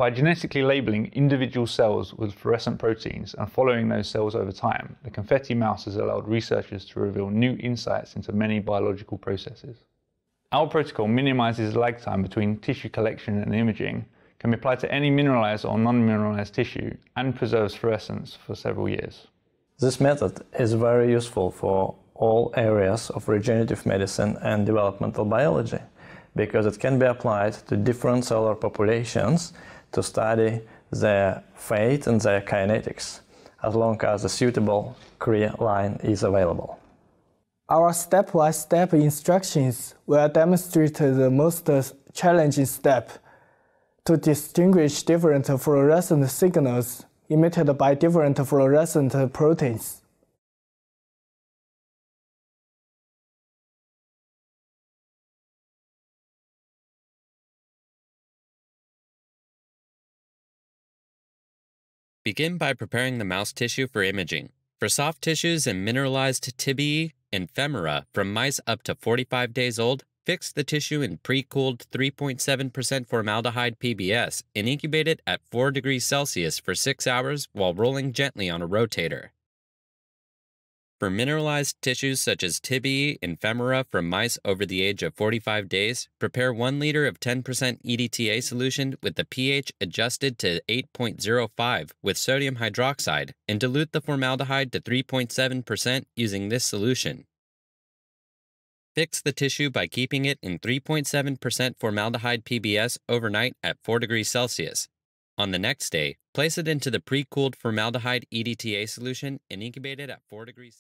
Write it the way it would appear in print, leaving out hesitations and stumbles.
By genetically labeling individual cells with fluorescent proteins and following those cells over time, the Confetti mouse has allowed researchers to reveal new insights into many biological processes. Our protocol minimizes lag time between tissue collection and imaging, can be applied to any mineralized or non-mineralized tissue, and preserves fluorescence for several years. This method is very useful for all areas of regenerative medicine and developmental biology, because it can be applied to different cellular populations to study their fate and their kinetics, as long as a suitable clear line is available. Our step-by-step instructions will demonstrate the most challenging step to distinguish different fluorescent signals emitted by different fluorescent proteins. Begin by preparing the mouse tissue for imaging. For soft tissues and mineralized tibiae and femora from mice up to 45 days old, fix the tissue in pre-cooled 3.7% formaldehyde PBS and incubate it at 4 degrees Celsius for 6 hours while rolling gently on a rotator. For mineralized tissues such as tibiae and femora from mice over the age of 45 days, prepare 1 liter of 10% EDTA solution with the pH adjusted to 8.05 with sodium hydroxide and dilute the formaldehyde to 3.7% using this solution. Fix the tissue by keeping it in 3.7% formaldehyde PBS overnight at 4 degrees Celsius. On the next day, place it into the pre-cooled formaldehyde EDTA solution and incubate it at 4 degrees.